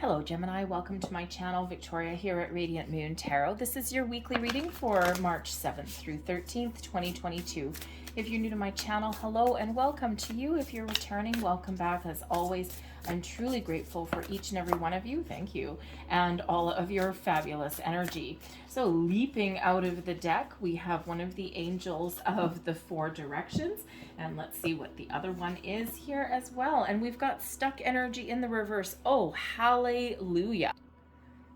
Hello Gemini, welcome to my channel. Victoria here at Radiant Moon Tarot. This is your weekly reading for March 7th through 13th, 2022. If you're new to my channel, hello and welcome to you. If you're returning, welcome back. As always, I'm truly grateful for each and every one of you. Thank you. And all of your fabulous energy. So leaping out of the deck, we have one of the angels of the four directions. And let's see what the other one is here as well. And we've got stuck energy in the reverse. Oh, hallelujah.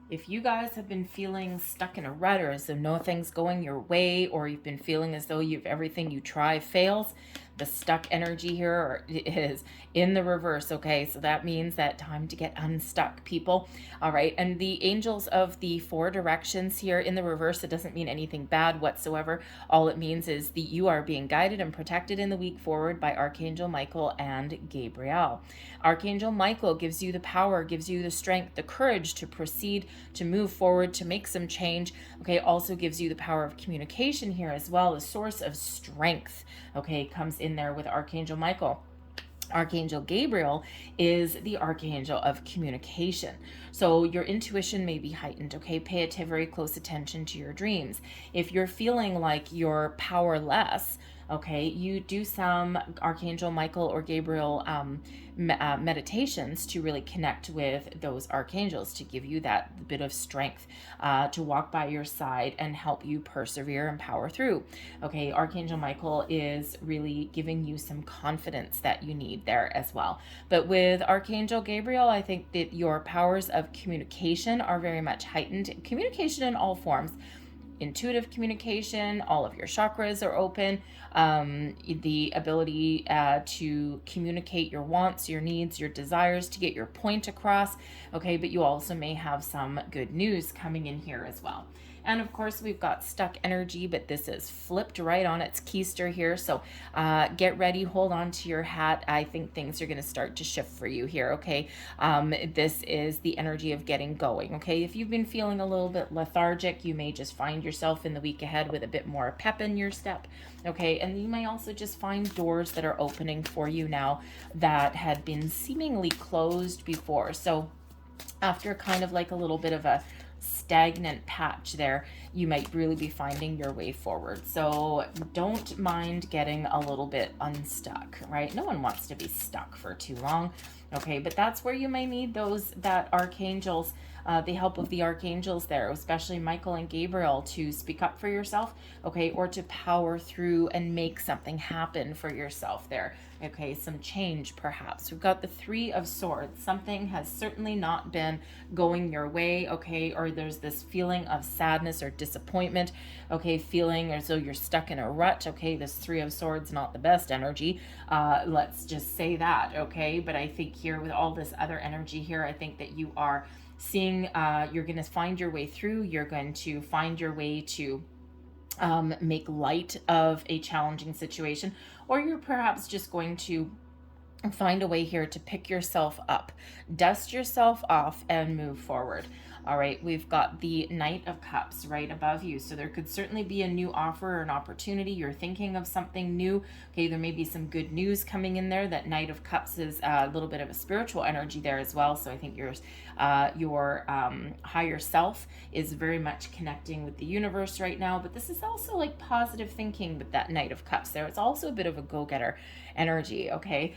If you guys have been feeling stuck in a rut, or as though nothing's going your way, or you've been feeling as though everything you try fails, the stuck energy here is in the reverse. Okay, so that means that time to get unstuck, people. All right, and the angels of the four directions here in the reverse, it doesn't mean anything bad whatsoever. All it means is that you are being guided and protected in the week forward by Archangel Michael and Gabriel. Archangel Michael gives you the power, gives you the strength, the courage to proceed, to move forward, to make some change. Okay, also gives you the power of communication here as well. The source of strength, okay, comes in there with Archangel Michael. Archangel Gabriel is the archangel of communication. So your intuition may be heightened, okay? Pay very close attention to your dreams. If you're feeling like you're powerless, okay, you do some Archangel Michael or Gabriel meditations to really connect with those archangels, to give you that bit of strength to walk by your side and help you persevere and power through. Okay, Archangel Michael is really giving you some confidence that you need there as well. But with Archangel Gabriel, I think that your powers of communication are very much heightened. Communication in all forms. Intuitive communication, all of your chakras are open, the ability to communicate your wants, your needs, your desires, to get your point across. Okay, but you also may have some good news coming in here as well. And of course, we've got stuck energy, but this is flipped right on its keister here. So get ready, hold on to your hat. I think things are going to start to shift for you here, okay? This is the energy of getting going, okay? If you've been feeling a little bit lethargic, you may just find yourself in the week ahead with a bit more pep in your step, okay? And you may also just find doors that are opening for you now that had been seemingly closed before. So after kind of like a little bit of a stagnant patch there, you might really be finding your way forward. So don't mind getting a little bit unstuck, right? No one wants to be stuck for too long, okay? But that's where you may need that archangels, the help of the archangels there, especially Michael and Gabriel, to speak up for yourself, okay, or to power through and make something happen for yourself there, okay? Some change perhaps. We've got the Three of Swords. Something has certainly not been going your way, okay, or there's this feeling of sadness or disappointment, okay, feeling as though you're stuck in a rut, okay? This Three of Swords, not the best energy, let's just say that, okay? But I think here with all this other energy here, I think that you are seeing, you're going to find your way through, you're going to find your way to make light of a challenging situation, or you're perhaps just going to find a way here to pick yourself up, dust yourself off, and move forward. All right, we've got the Knight of Cups right above you. So there could certainly be a new offer or an opportunity. You're thinking of something new. Okay, there may be some good news coming in there. That Knight of Cups is a little bit of a spiritual energy there as well. So I think your higher self is very much connecting with the universe right now. But this is also like positive thinking with that Knight of Cups there. It's also a bit of a go-getter energy, okay?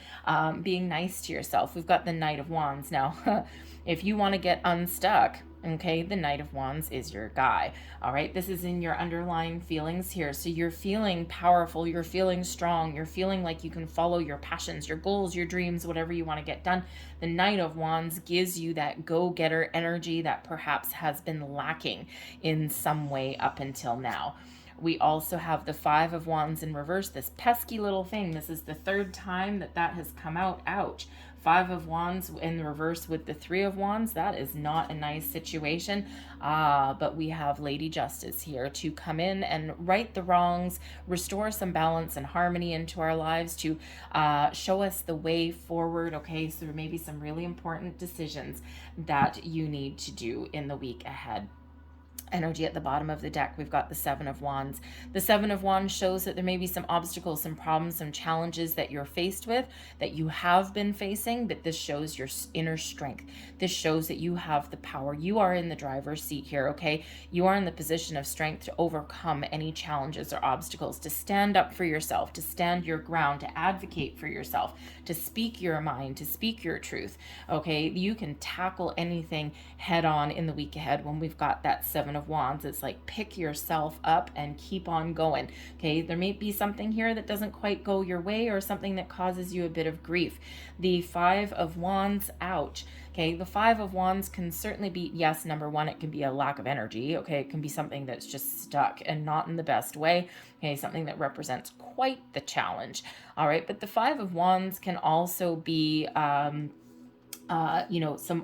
Being nice to yourself. We've got the Knight of Wands. Now, if you want to get unstuck, okay, the Knight of Wands is your guy. All right, this is in your underlying feelings here. So you're feeling powerful, you're feeling strong, you're feeling like you can follow your passions, your goals, your dreams, whatever you want to get done. The Knight of Wands gives you that go-getter energy that perhaps has been lacking in some way up until now. We also have the Five of Wands in reverse, this pesky little thing. This is the third time that has come out. Ouch. Five of Wands in the reverse with the Three of Wands. That is not a nice situation. But we have Lady Justice here to come in and right the wrongs, restore some balance and harmony into our lives, to show us the way forward. Okay, so there may be some really important decisions that you need to do in the week ahead. energy at the bottom of the deck, we've got the Seven of Wands. The Seven of Wands shows that there may be some obstacles, some problems, some challenges that you're faced with, that you have been facing, but this shows your inner strength. This shows that you have the power. You are in the driver's seat here, okay? You are in the position of strength to overcome any challenges or obstacles, to stand up for yourself, to stand your ground, to advocate for yourself, to speak your mind, to speak your truth, okay? You can tackle anything head on in the week ahead when we've got that Seven of Wands. It's like pick yourself up and keep on going, okay? There may be something here that doesn't quite go your way, or something that causes you a bit of grief. The Five of Wands, ouch. Okay, the Five of Wands can certainly be, yes, number one, it can be a lack of energy. Okay, it can be something that's just stuck and not in the best way. Okay, something that represents quite the challenge. All right, but the Five of Wands can also be, some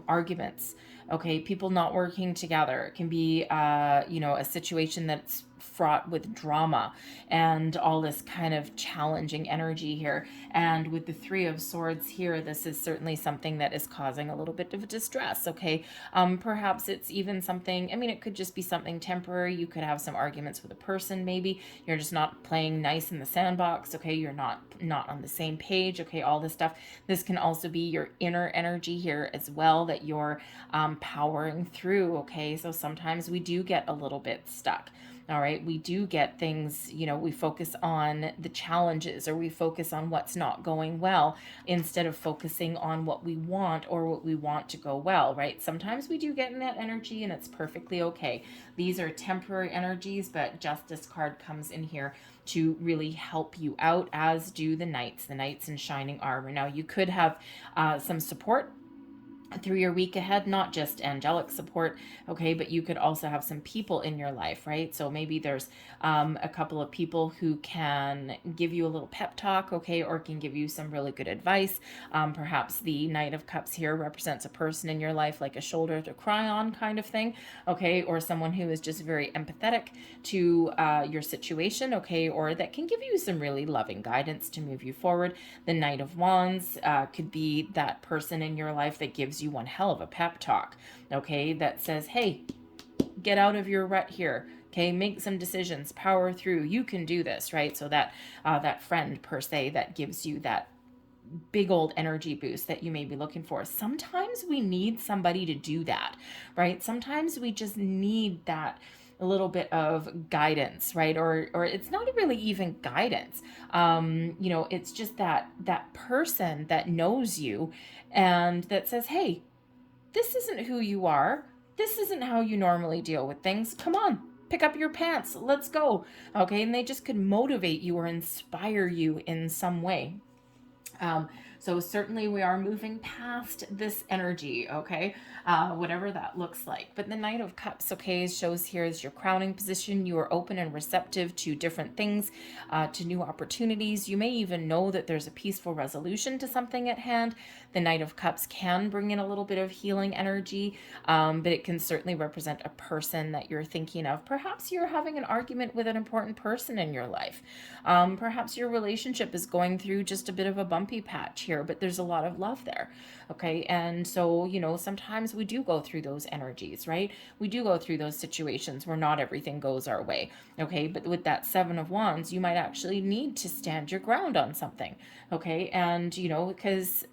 arguments. Okay, people not working together. It can be, a situation that's fraught with drama and all this kind of challenging energy here. And with the Three of Swords here, this is certainly something that is causing a little bit of distress, okay? Perhaps it's even something, it could just be something temporary. You could have some arguments with a person, maybe. You're just not playing nice in the sandbox, okay? You're not on the same page, okay? All this stuff. This can also be your inner energy here as well that you're powering through, okay? So sometimes we do get a little bit stuck. All right, we do get things, we focus on the challenges, or we focus on what's not going well instead of focusing on what we want or what we want to go well, right? Sometimes we do get in that energy, and it's perfectly okay. These are temporary energies, but Justice card comes in here to really help you out, as do the Knights in shining armor. Now, you could have some support through your week ahead, not just angelic support, okay, but you could also have some people in your life, right? So maybe there's a couple of people who can give you a little pep talk, okay, or can give you some really good advice. Perhaps the Knight of Cups here represents a person in your life, like a shoulder to cry on kind of thing, okay, or someone who is just very empathetic to your situation, okay, or that can give you some really loving guidance to move you forward. The Knight of Wands could be that person in your life that gives you one hell of a pep talk, okay, that says, hey, get out of your rut here, okay, make some decisions, power through, you can do this, right? So that friend per se that gives you that big old energy boost that you may be looking for. Sometimes we need somebody to do that, right? Sometimes we just need that a little bit of guidance, right? Or it's not really even guidance. It's just that person that knows you and that says, hey, this isn't who you are. This isn't how you normally deal with things. Come on, pick up your pants. Let's go. Okay. And they just could motivate you or inspire you in some way. So certainly we are moving past this energy, okay, whatever that looks like. But the Knight of Cups, okay, shows here is your crowning position. You are open and receptive to different things, to new opportunities. You may even know that there's a peaceful resolution to something at hand. The Knight of Cups can bring in a little bit of healing energy, but it can certainly represent a person that you're thinking of. Perhaps you're having an argument with an important person in your life. Perhaps your relationship is going through just a bit of a bumpy patch here, but there's a lot of love there, okay? And so, sometimes we do go through those energies, right? We do go through those situations where not everything goes our way, okay? But with that Seven of Wands, you might actually need to stand your ground on something, okay? And, because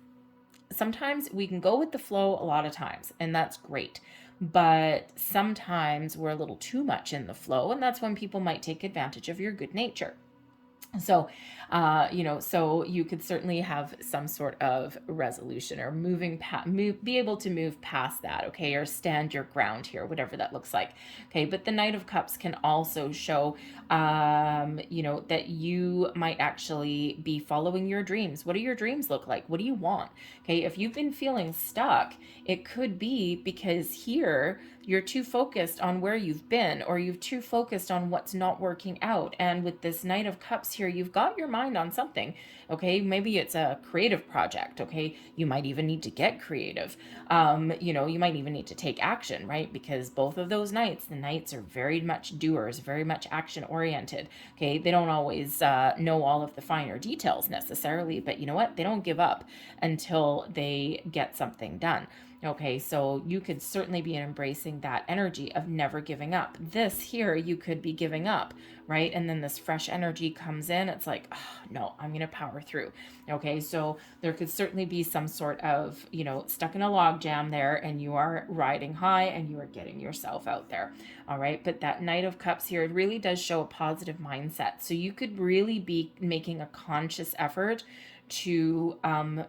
sometimes we can go with the flow a lot of times, and that's great. But sometimes we're a little too much in the flow, and that's when people might take advantage of your good nature. So, so you could certainly have some sort of resolution or be able to move past that, okay, or stand your ground here, whatever that looks like, okay. But the Knight of Cups can also show, that you might actually be following your dreams. What do your dreams look like? What do you want? Okay, if you've been feeling stuck, it could be because here you're too focused on where you've been, or you've too focused on what's not working out. And with this Knight of Cups here, you've got your mind on something, okay? Maybe it's a creative project, okay? You might even need to get creative. You might even need to take action, right? Because both of those Knights, the Knights are very much doers, very much action oriented, okay? They don't always know all of the finer details necessarily, but you know what? They don't give up until they get something done. Okay, so you could certainly be embracing that energy of never giving up. This here, you could be giving up, right? And then this fresh energy comes in. It's like, oh, no, I'm going to power through. Okay, so there could certainly be some sort of, stuck in a log jam there, and you are riding high and you are getting yourself out there. All right, but that Knight of Cups here, it really does show a positive mindset. So you could really be making a conscious effort to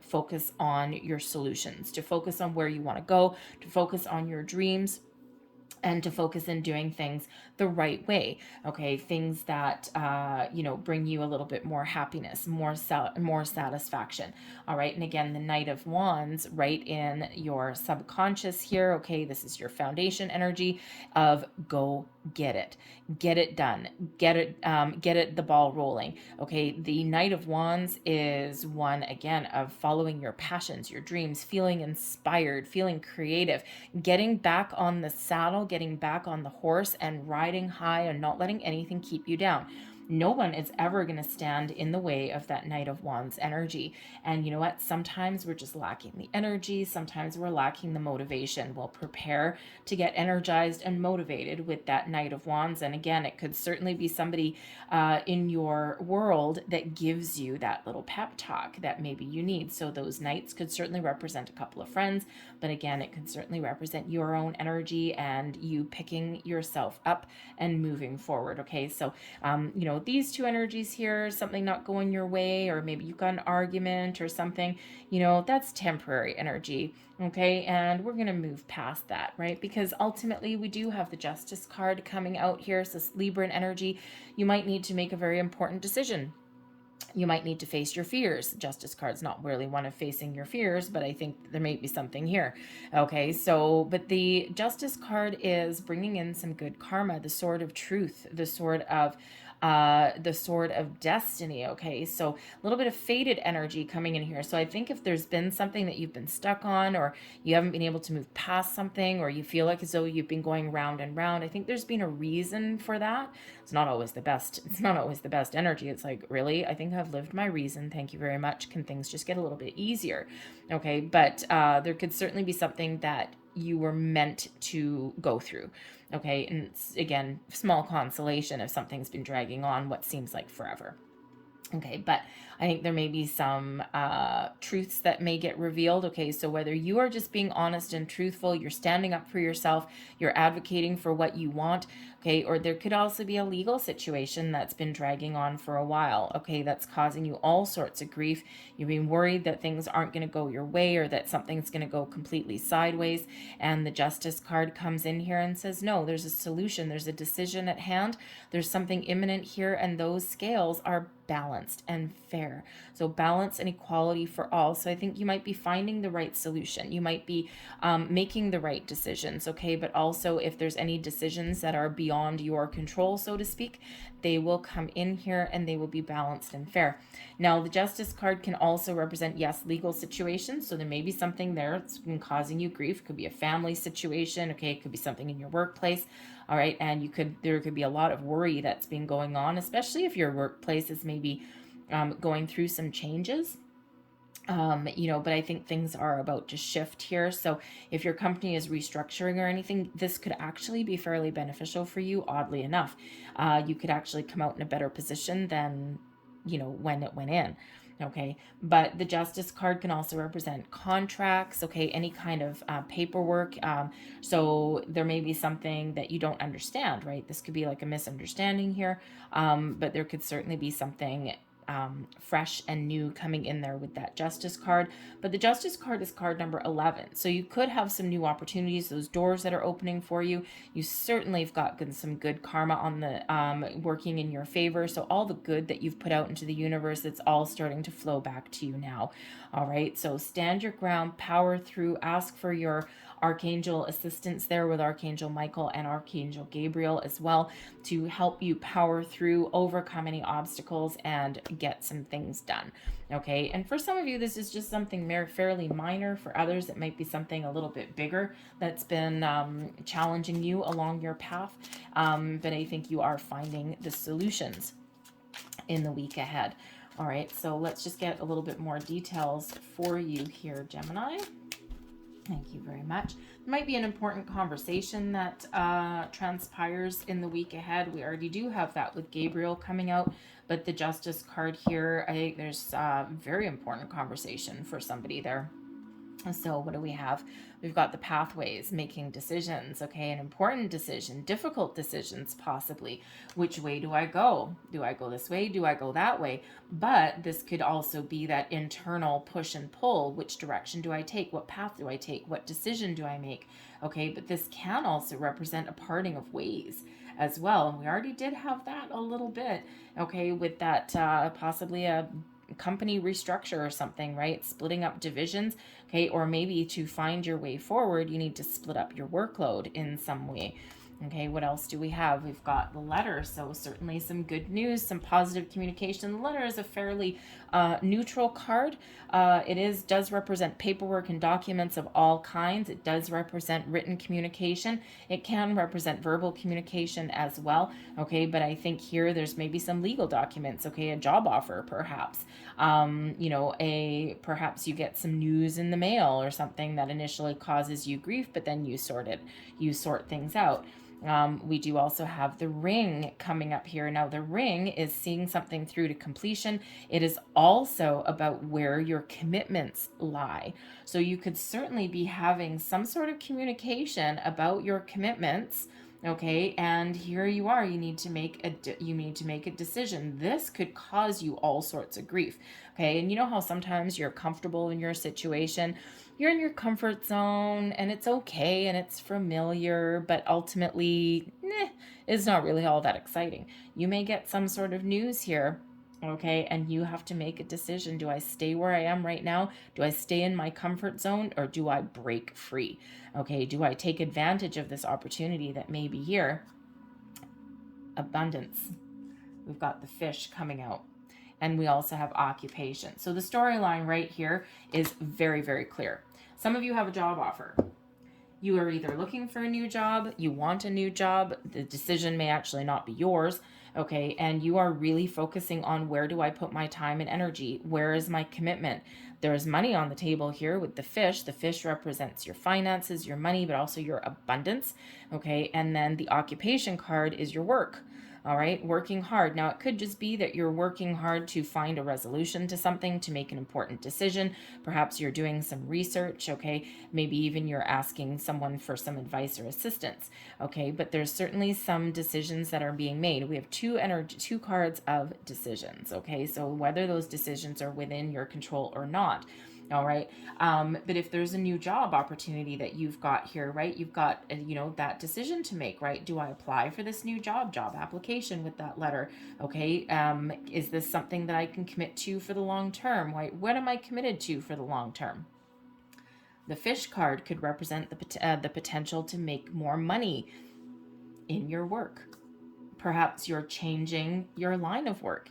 focus on your solutions, to focus on where you want to go, to focus on your dreams, and to focus in doing things the right way. Okay, things that bring you a little bit more happiness, more satisfaction. All right, and again, the Knight of Wands right in your subconscious here. Okay, this is your foundation energy of go get it done, get it the ball rolling. Okay, the Knight of Wands is one again of following your passions, your dreams, feeling inspired, feeling creative, getting back on the saddle, getting back on the horse and riding high and not letting anything keep you down. No one is ever going to stand in the way of that Knight of Wands energy. And you know what? Sometimes we're just lacking the energy. Sometimes we're lacking the motivation. We'll prepare to get energized and motivated with that Knight of Wands. And again, it could certainly be somebody in your world that gives you that little pep talk that maybe you need. So those knights could certainly represent a couple of friends, but again, it could certainly represent your own energy and you picking yourself up and moving forward. Okay, so these two energies here, something not going your way, or maybe you've got an argument or something, that's temporary energy. Okay, and we're going to move past that, right? Because ultimately we do have the Justice card coming out here. So Libran energy, you might need to make a very important decision. You might need to face your fears. Justice card's not really one of facing your fears, but I think there may be something here. Okay, so, but the Justice card is bringing in some good karma, the Sword of Truth, the Sword of Destiny. Okay, so a little bit of fated energy coming in here. So I think if there's been something that you've been stuck on, or you haven't been able to move past something, or you feel like as though you've been going round and round, I think there's been a reason for that. It's not always the best energy. It's like, really, I think I've lived my reason, thank you very much. Can things just get a little bit easier? Okay, but there could certainly be something that you were meant to go through. Okay, and it's, again, small consolation if something's been dragging on what seems like forever. Okay, but I think there may be some truths that may get revealed. Okay, so whether you are just being honest and truthful, you're standing up for yourself, you're advocating for what you want, okay, or there could also be a legal situation that's been dragging on for a while, okay, that's causing you all sorts of grief. You've been worried that things aren't going to go your way or that something's going to go completely sideways, and the Justice card comes in here and says, no, there's a solution, there's a decision at hand, there's something imminent here, and those scales are balanced and fair. So balance and equality for all. So I think you might be finding the right solution. You might be making the right decisions, okay? But also if there's any decisions that are beyond your control, so to speak, they will come in here and they will be balanced and fair. Now, the Justice card can also represent, yes, legal situations. So there may be something there that's been causing you grief. It could be a family situation, okay? It could be something in your workplace. All right, and there could be a lot of worry that's been going on, especially if your workplace is maybe going through some changes. But I think things are about to shift here. So if your company is restructuring or anything, this could actually be fairly beneficial for you, oddly enough. You could actually come out in a better position than, when it went in. Okay, but the Justice card can also represent contracts, okay, any kind of paperwork. So there may be something that you don't understand, right? This could be like a misunderstanding here, but there could certainly be something fresh and new coming in there with that Justice card. But the Justice card is card number 11. So you could have some new opportunities, those doors that are opening for you. You certainly have got some good karma on the working in your favor. So all the good that you've put out into the universe, it's all starting to flow back to you now. All right. So stand your ground, power through, ask for your archangel assistance there with Archangel Michael and Archangel Gabriel as well to help you power through, overcome any obstacles, and get some things done. Okay, and for some of you, this is just something fairly minor. For others, it might be something a little bit bigger that's been challenging you along your path. But I think you are finding the solutions in the week ahead. All right, so let's just get a little bit more details for you here, Gemini. Thank you very much. There might be an important conversation that transpires in the week ahead. We already do have that with Gabriel coming out, but the Justice card here, I think there's a very important conversation for somebody there. So what do we have? We've got the pathways, making decisions, okay, an important decision, difficult decisions possibly. Which way do I go? Do I go this way? Do I go that way? But this could also be that internal push and pull. Which direction do I take? What path do I take? What decision do I make? Okay, but this can also represent a parting of ways as well. And we already did have that a little bit, okay, with that possibly a company restructure or something, right? Splitting up divisions, okay? Or maybe to find your way forward, you need to split up your workload in some way. Okay, what else do we have? We've got the letter, so certainly some good news, some positive communication. The letter is a fairly neutral card. It does represent paperwork and documents of all kinds. It does represent written communication. It can represent verbal communication as well. Okay, but I think here there's maybe some legal documents. Okay, a job offer perhaps. Perhaps you get some news in the mail or something that initially causes you grief, but then you sort things out. We do also have the ring coming up here. Now, the ring is seeing something through to completion. It is also about where your commitments lie. So you could certainly be having some sort of communication about your commitments. Okay, and here you are. You need to make a decision. This could cause you all sorts of grief. Okay, and you know how sometimes you're comfortable in your situation, you're in your comfort zone, and it's okay and it's familiar, but ultimately, it's not really all that exciting. You may get some sort of news here. Okay, and you have to make a decision. Do I stay where I am right now? Do I stay in my comfort zone, or do I break free? Okay, do I take advantage of this opportunity that may be here? Abundance. We've got the fish coming out. And we also have occupation. So the storyline right here is very, very clear. Some of you have a job offer. You are either looking for a new job, you want a new job, the decision may actually not be yours, okay, and you are really focusing on where do I put my time and energy? Where is my commitment? There is money on the table here with the fish. The fish represents your finances, your money, but also your abundance, okay, and then the occupation card is your work. All right, working hard. Now, it could just be that you're working hard to find a resolution to something, to make an important decision. Perhaps you're doing some research, okay? Maybe even you're asking someone for some advice or assistance, okay? But there's certainly some decisions that are being made. We have two cards of decisions, okay? So whether those decisions are within your control or not. All right. But if there's a new job opportunity that you've got here, right, you've got, that decision to make, right? Do I apply for this new job application with that letter? Okay. Is this something that I can commit to for the long term? Right? What am I committed to for the long term? The fish card could represent the potential to make more money in your work. Perhaps you're changing your line of work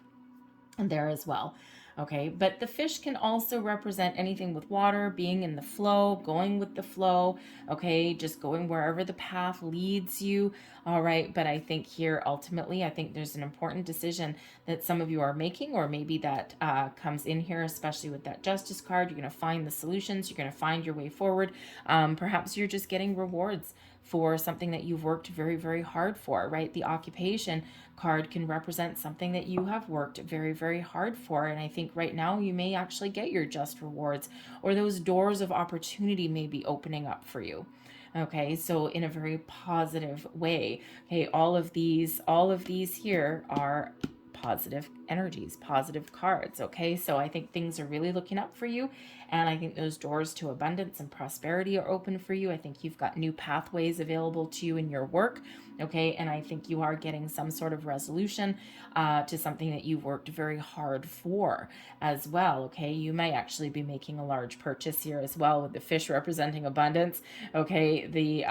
there as well. Okay, but the fish can also represent anything with water, being in the flow, going with the flow, okay, just going wherever the path leads you. All right, but I think here ultimately, I think there's an important decision that some of you are making, or maybe that comes in here, especially with that justice card. You're going to find the solutions, you're going to find your way forward. Perhaps you're just getting rewards for something that you've worked very, very hard for, right? The occupation card can represent something that you have worked very, very hard for. And I think right now you may actually get your just rewards, or those doors of opportunity may be opening up for you. Okay, so in a very positive way. Okay, all of these here are positive energies, positive cards. Okay, so I think things are really looking up for you, and I think those doors to abundance and prosperity are open for you. I think you've got new pathways available to you in your work. Okay, and I think you are getting some sort of resolution to something that you've worked very hard for as well. Okay, you may actually be making a large purchase here as well, with the fish representing abundance. Okay, the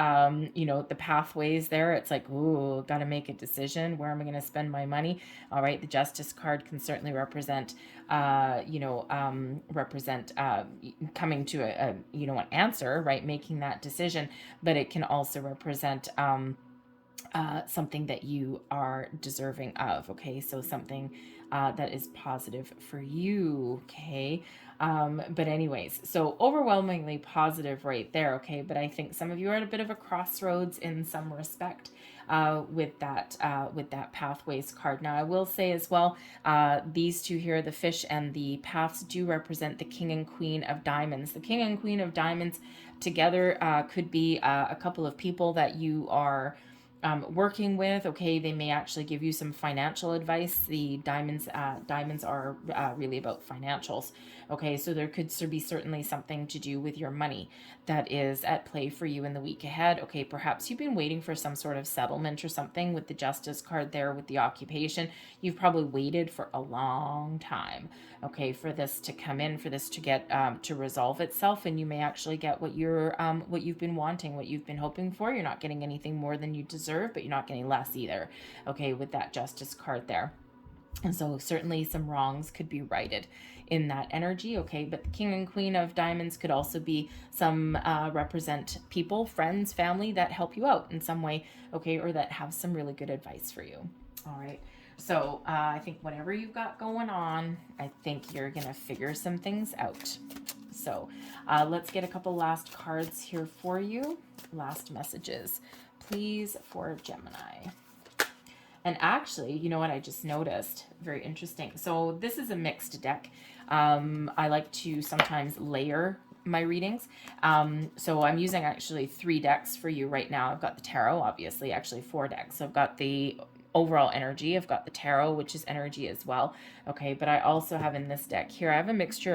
the pathways there, it's like, ooh, got to make a decision. Where am I going to spend my money? All right, the justice card can certainly represent coming to an answer, right, making that decision, but it can also represent something that you are deserving of. Okay, so something that is positive for you. Okay. But anyways, so overwhelmingly positive right there. Okay. But I think some of you are at a bit of a crossroads in some respect. With that pathways card. Now I will say as well, these two here, the fish and the paths, do represent the king and queen of diamonds. The king and queen of diamonds together could be a couple of people that you are working with. Okay, they may actually give you some financial advice. The diamonds are really about financials. Okay, so there could be certainly something to do with your money that is at play for you in the week ahead. Okay, perhaps you've been waiting for some sort of settlement or something with the justice card there with the occupation. You've probably waited for a long time, okay, for this to come in, for this to get to resolve itself, and you may actually get what you've been wanting, what you've been hoping for. You're not getting anything more than you deserve, but you're not getting less either, okay, with that justice card there. And so certainly some wrongs could be righted in that energy, okay? But the king and queen of diamonds could also be some represent people, friends, family that help you out in some way, okay? Or that have some really good advice for you, all right? So I think whatever you've got going on, I think you're going to figure some things out. So let's get a couple last cards here for you. Last messages, please, for Gemini. And actually, you know what I just noticed? Very interesting. So this is a mixed deck. I like to sometimes layer my readings. So I'm using actually 3 decks for you right now. I've got the tarot, obviously, actually 4 decks. So I've got the overall energy. I've got the tarot, which is energy as well. Okay, but I also have in this deck here, I have a mixture.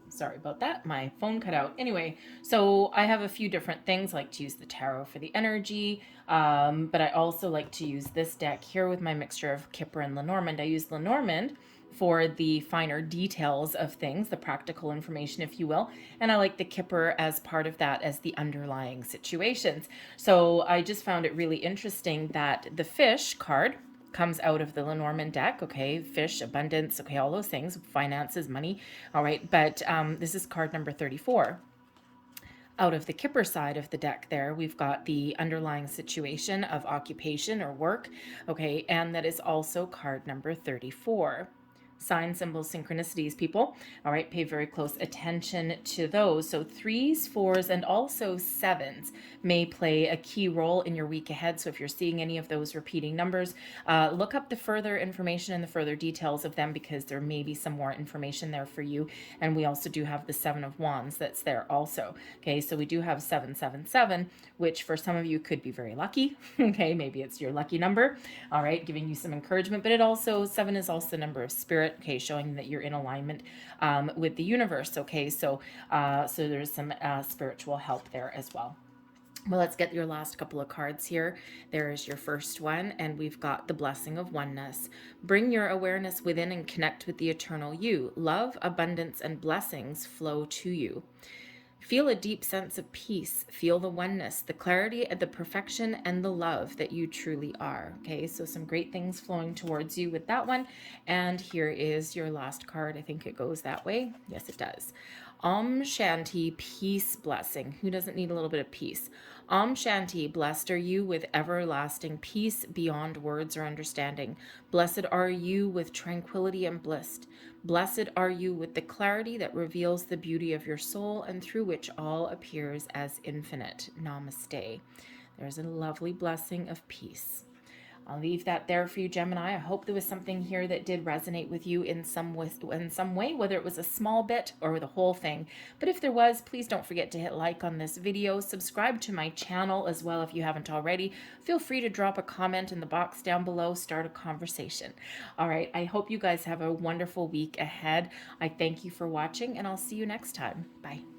Sorry about that. My phone cut out. Anyway, so I have a few different things. I like to use the tarot for the energy, but I also like to use this deck here with my mixture of Kipper and Lenormand. I use Lenormand for the finer details of things, the practical information, if you will, and I like the Kipper as part of that as the underlying situations. So I just found it really interesting that the fish card comes out of the Lenormand deck, okay, fish, abundance, okay, all those things, finances, money, all right, but this is card number 34. Out of the Kipper side of the deck there, we've got the underlying situation of occupation or work, okay, and that is also card number 34. Sign, symbols, synchronicities, people. All right, pay very close attention to those. So 3s, 4s, and also 7s may play a key role in your week ahead. So if you're seeing any of those repeating numbers, look up the further information and the further details of them, because there may be some more information there for you. And we also do have the 7 of Wands that's there also. Okay, so we do have 777, which for some of you could be very lucky. Okay, maybe it's your lucky number. All right, giving you some encouragement, but 7 is also the number of spirit. Okay, showing that you're in alignment with the universe. Okay, so there's some spiritual help there as well. Well, let's get your last couple of cards here. There's your first one, and we've got the blessing of oneness. Bring your awareness within and connect with the eternal you. Love, abundance, and blessings flow to you. Feel a deep sense of peace. Feel the oneness, the clarity, the perfection, and the love that you truly are. Okay, so some great things flowing towards you with that one. And here is your last card. I think it goes that way. Yes, it does. Om Shanti, peace, blessing. Who doesn't need a little bit of peace? Om Shanti, blessed are you with everlasting peace beyond words or understanding. Blessed are you with tranquility and bliss. Blessed are you with the clarity that reveals the beauty of your soul and through which all appears as infinite. Namaste. There's a lovely blessing of peace. I'll leave that there for you, Gemini. I hope there was something here that did resonate with you in some way, whether it was a small bit or the whole thing. But if there was, please don't forget to hit like on this video. Subscribe to my channel as well if you haven't already. Feel free to drop a comment in the box down below. Start a conversation. All right, I hope you guys have a wonderful week ahead. I thank you for watching, and I'll see you next time. Bye.